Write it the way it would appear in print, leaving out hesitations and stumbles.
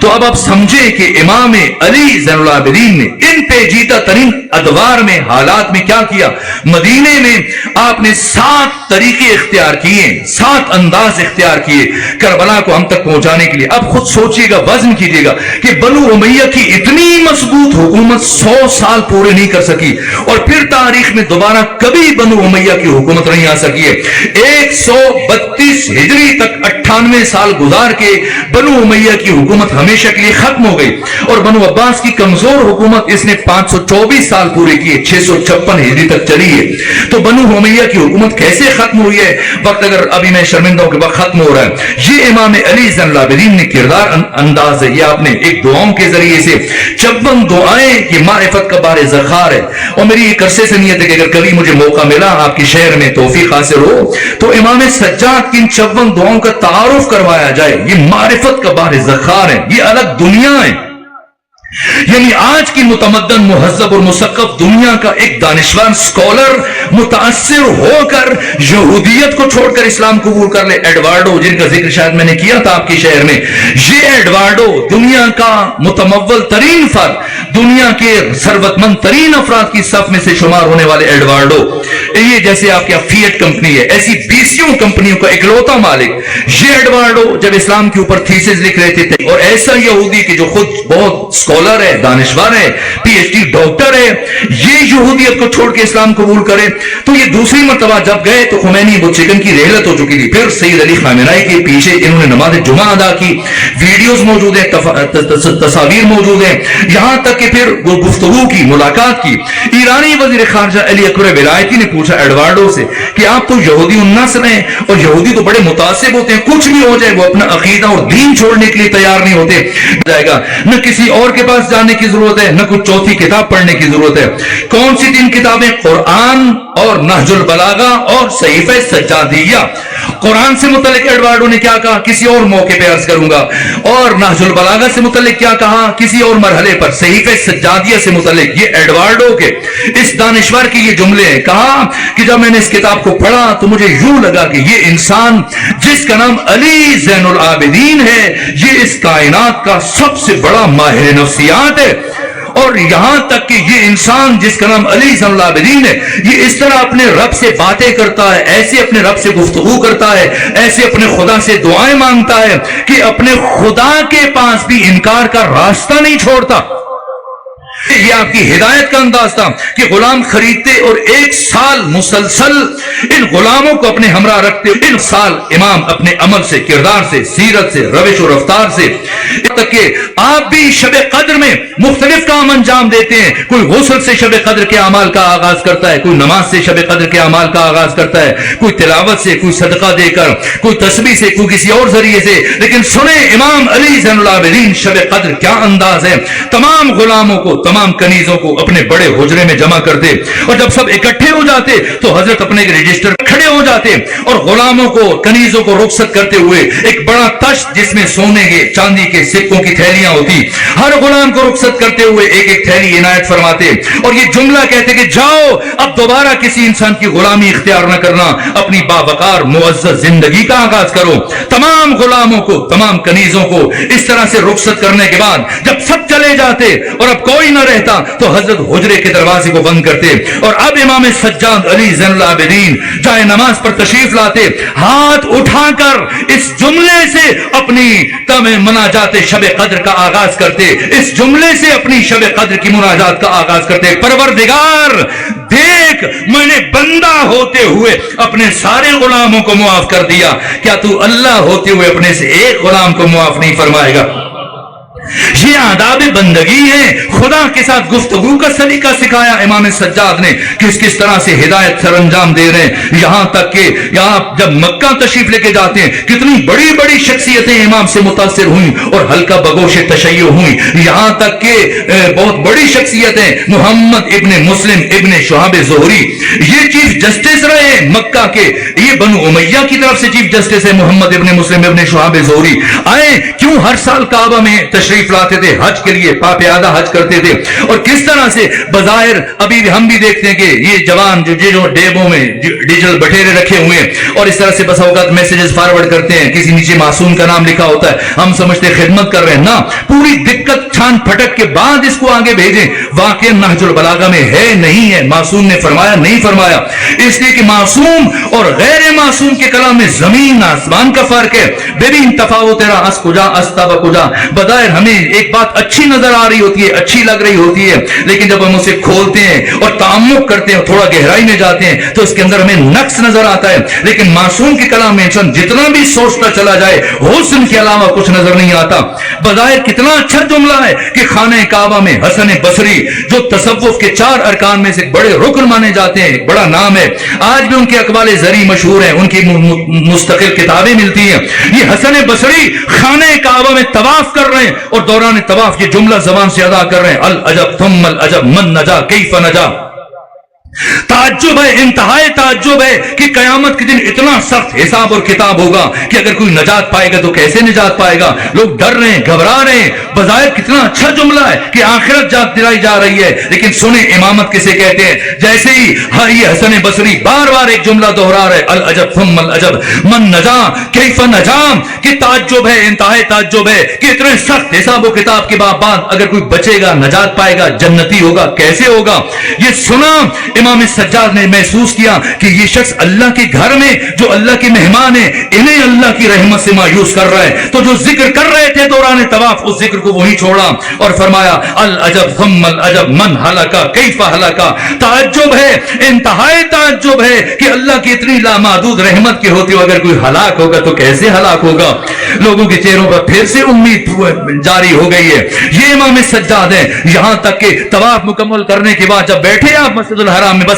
تو اب آپ سمجھیں کہ امام علی زین العابدین نے ان پیچیدہ ترین ادوار میں، حالات میں کیا کیا. مدینے میں آپ نے 7 طریقے اختیار کیے، 7 انداز اختیار کیے کربلا کو ہم تک پہنچانے کے لیے. اب خود سوچئے گا، وزن کیجئے گا کہ بنو امیہ کی اتنی مضبوط حکومت 100 سال پورے نہیں کر سکی، اور پھر تاریخ میں دوبارہ کبھی بنو امیہ کی حکومت نہیں آ سکی ہے. 132 ہجری تک 98 سال گزار کے بنو امیہ کی حکومت ہمیشہ کے لیے ختم ہو گئی، اور بنو عباس کی کمزور حکومت اس نے 524 سال پورے کیے، 656 ہجری تک چلی ہے. تو بنو امیہ کی حکومت کیسے ختم ہوئی ہے؟ وقت اگر ابھی میں شرمندہ ہوں کہ وقت ختم ہو رہا ہے. یہ امام علی زین العابدین نے کردار انداز ہے. یہ آپ نے ایک دعاؤں کے ذریعے سے 54 دعائیں، یہ معرفت کا بار ذخار ہے. اور میری ایک عرصے سے نیت ہے کہ اگر کبھی مجھے موقع ملا آپ کے شہر میں توفیق حاصل ہو تو امام سجاد کی ان 54 دعاؤں کا تعارف کروایا جائے. یہ معرفت کا بار ذخار ہے، یہ الگ دنیا ہے. یعنی آج کی متمدن مہذب اور مثقف دنیا کا ایک دانشور اسکالر متاثر ہو کر یہودیت کو چھوڑ کر اسلام قبول کر لے. ایڈوارڈو، جن کا ذکر شاید میں نے کیا تھا آپ کے شہر میں، یہ ایڈوارڈو دنیا کا متمول ترین فرد، دنیا کے ثروت مند ترین افراد کی صف میں سے شمار ہونے والے ایڈوارڈو، یہ جیسے آپ کی فیٹ کمپنی ہے، ایسی 20 کمپنیوں کا اکلوتا مالک. یہ ایڈوارڈو جب اسلام کے اوپر تھیسز لکھ رہے تھے، اور ایسا یہودی کہ جو خود بہت اسکالر ہے، دانشور ہے، پی ایچ ڈی ڈاکٹر ہے، یہ یہودیت کو چھوڑ کے اسلام قبول کرے. تو یہ دوسری مرتبہ جب گئے تو خمینی وہ چکن کی رحلت ہو چکی تھی. پھر سید علی خامنہئی کے پیچھے انہوں نے نماز جمعہ ادا کی، ویڈیوز موجود ہیں، تصاویر موجود ہیں، یہاں تک کہ پھر وہ گفتگو کی، ملاقات کی. ایرانی وزیر خارجہ علی اکبر ولایتی نے پوچھا ایڈوارڈو سے کہ آپ تو یہودی النسل ہیں، اور یہودی تو بڑے متعصب ہوتے ہیں، کچھ بھی ہو جائے وہ اپنا عقیدہ اور دین چھوڑنے کے لیے تیار نہیں ہوتے. جائے گا نہ کسی اور کے پاس جانے کی ضرورت ہے، نہ کچھ چوتھی کتاب پڑھنے کی ضرورت ہے. کون سی 3 کتابیں؟ قرآن اور نہج البلاغہ اور صحیفہ سجادیہ. قرآن سے متعلق ایڈوارڈو نے کیا کہا کسی اور موقع پہ عرض کروں گا، اور نہج البلاغہ سے متعلق کیا کہا کسی اور مرحلے پر. صحیفہ سجادیہ سے متعلق یہ ایڈوارڈو کے اس دانشور کی یہ جملے ہیں. کہا کہ جب میں نے اس کتاب کو پڑھا تو مجھے یوں لگا کہ یہ انسان جس کا نام علی زین العابدین ہے، یہ اس کائنات کا سب سے بڑا ماہر نفسیات ہے. اور یہاں تک کہ یہ انسان جس کا نام علی زین العابدین ہے، یہ اس طرح اپنے رب سے باتیں کرتا ہے، ایسے اپنے رب سے گفتگو کرتا ہے، ایسے اپنے خدا سے دعائیں مانگتا ہے کہ اپنے خدا کے پاس بھی انکار کا راستہ نہیں چھوڑتا. یہ آپ کی ہدایت کا انداز تھا کہ غلام خریدتے اور 1 سال مسلسل ان غلاموں کو اپنے ہمراہ رکھتے. 1 سال امام اپنے عمل سے، کردار سے، سیرت سے، روش و رفتار سے، تک کہ آپ بھی شب قدر میں مختلف کام انجام دیتے ہیں. کوئی غسل سے شب قدر کے اعمال کا آغاز کرتا ہے، کوئی نماز سے شب قدر کے اعمال کا آغاز کرتا ہے، کوئی تلاوت سے، کوئی صدقہ دے کر، کوئی تسبیح سے، کوئی کسی اور ذریعے سے. لیکن سنیں امام علی زین العابدین شب قدر کیا انداز ہے. تمام غلاموں کو، تمام کنیزوں کو اپنے بڑے حجرے میں جمع کرتے، اور جب سب اکٹھے ہو جاتے تو حضرت اپنے رجسٹر کھڑے ہو جاتے، اور غلاموں کو، کنیزوں کو رخصت کرتے ہوئے ایک بڑا تشت جس میں سونے کے، چاندی کے سکوں کی تھیلیاں ہوتی، ہر غلام کو رخصت کرتے ہوئے ایک ایک تھیلی عنایت فرماتے، اور یہ جملہ کہتے کہ جاؤ اب دوبارہ کسی انسان کی غلامی اختیار نہ کرنا، اپنی باوقار معزز زندگی کا آغاز کرو. تمام غلاموں کو، تمام کنیزوں کو اس طرح سے رخصت کرنے کے بعد جب سب چلے جاتے اور اب کوئی نہ رہتا تو حضرت حجرے کے دروازے کو بند کرتے، اور اب امام سجاد علی زین العابدین جائے نماز پر تشریف لاتے، ہاتھ اٹھا کر اس جملے سے اپنی مناجات شب قدر کا آغاز کرتے، اس جملے سے اپنی شب قدر کی مناجات کا آغاز کرتے. پروردگار دیکھ، میں نے بندہ ہوتے ہوئے اپنے سارے غلاموں کو معاف کر دیا، کیا تو اللہ ہوتے ہوئے اپنے سے ایک غلام کو معاف نہیں فرمائے گا؟ یہ آداب بندگی ہے. خدا کے ساتھ گفتگو کا سلیقہ سکھایا امام سجاد نے، کس طرح سے ہدایت سر انجام دے رہے ہیں. یہاں تک کہ یہاں جب مکہ تشریف لے کے جاتے ہیں کتنی بڑی بڑی شخصیتیں امام سے متاثر ہوئیں اور ہلکا بگوش تشیع ہوئیں. یہاں تک کہ بہت بڑی شخصیتیں، محمد ابن مسلم ابن شہاب زہری، یہ چیف جسٹس رہے مکہ کے، یہ بنو امیہ کی طرف سے چیف جسٹس ہے محمد ابن مسلم ابن شہاب زہری آئے، کیوں ہر سال کعبہ میں تشریف لاتے تھے حج کے لیے، پاپیادہ حج کرتے تھے، اور کس طرح سے بظاہر ابھی بھی ہم بھی دیکھتے ہیں کہ یہ جوان جو ڈیبوں میں ڈیجل بٹیرے رکھے ہوئے ہیں اور اس طرح سے بس اوقات میسیجز فارورڈ کرتے ہیں، کسی نیچے معصوم کا نام لکھا ہوتا ہے، ہم سمجھتے خدمت کر رہے ہیں، نہ، پوری دقت چھان پھٹک کے بعد اس کو آگے بھیجیں۔ واقعہ نہج البلاغہ میں ہے نہیں ہے، معصوم نے فرمایا نہیں فرمایا، اس لیے کہ معصوم اور غیر معصوم کے کلام میں زمین آسمان کا فرق ہے۔ ببین تفاوت تیرا اس کجا استا و کجا، بظاہر ہمیں ایک بات اچھی نظر آ رہی ہوتی ہے، اچھی لگ رہی ہوتی ہے، لیکن جب ہم اسے کھولتے ہیں اور تعمق کرتے ہیں، تھوڑا گہرائی میں جاتے ہیں تو اس کے اندر ہمیں نقص نظر آتا ہے۔ لیکن معصوم کے کلام میں انسان جتنا بھی سوچتا چلا جائے حسن کے علاوہ کچھ نظر نہیں آتا۔ بظاہر کتنا اچھا جملہ ہے کہ خانہ کعبہ میں حسن بصری جو تصوف کے 4 ارکان میں سے بڑے رکن مانے جاتے ہیں، ایک بڑا نام ہے، آج بھی ان کے اقوال زری مشہور ہیں، ان کی مستقل کتابیں ملتی ہیں۔ یہ حسن بصری خانہ کعبہ میں طواف کر رہے ہیں اور دوران طواف یہ جملہ زبان سے ادا کر رہے ہیں، العجب ثم العجب من نجا کیف نجا۔ تعجب ہے، انتہائی تعجب ہے کہ قیامت کے دن اتنا سخت حساب اور کتاب ہوگا کہ اگر کوئی نجات پائے گا تو کیسے نجات پائے گا؟ لوگ ڈر رہے ہیں، گھبرا رہے ہیں۔ بظاہر کتنا اچھا جملہ ہے کہ آخرت جات دلائی جا رہی ہے، لیکن سنیں امامت کسے کہتے ہیں؟ جیسے ہی یہ حسن بصری بار بار ایک جملہ دہرا رہے، العجب ثم العجب من نجا کیف نجا، کہ تعجب ہے، انتہائی تعجب ہے کہ اتنے سخت حساب و کتاب کے بعد اگر کوئی بچے گا، نجات پائے گا، جنتی ہوگا، کیسے ہوگا؟ یہ سنا امام سجاد نے محسوس کیا کہ یہ شخص اللہ کے گھر میں جو اللہ کے مہمان ہیں، انہیں اللہ کی رحمت سے مایوس کر رہا ہے، تو جو ذکر کر رہے تھے دوران طواف اس ذکر کو وہی چھوڑا اور فرمایا العجب ثم العجب من ہلاکا کیف ہلاکا۔ تعجب ہے، انتہائی تعجب ہے کہ اللہ کی اتنی لامحدود رحمت کے ہوتے ہوئے اگر کوئی ہلاک ہوگا تو کیسے ہلاک ہوگا؟ لوگوں کے چہروں پر پھر سے امید جاری ہو گئی ہے۔ یہ امام سجاد ہے، یہاں تک کہ طواف مکمل کرنے کے بعد جب بیٹھے آپ مسجد الحرام میں، بس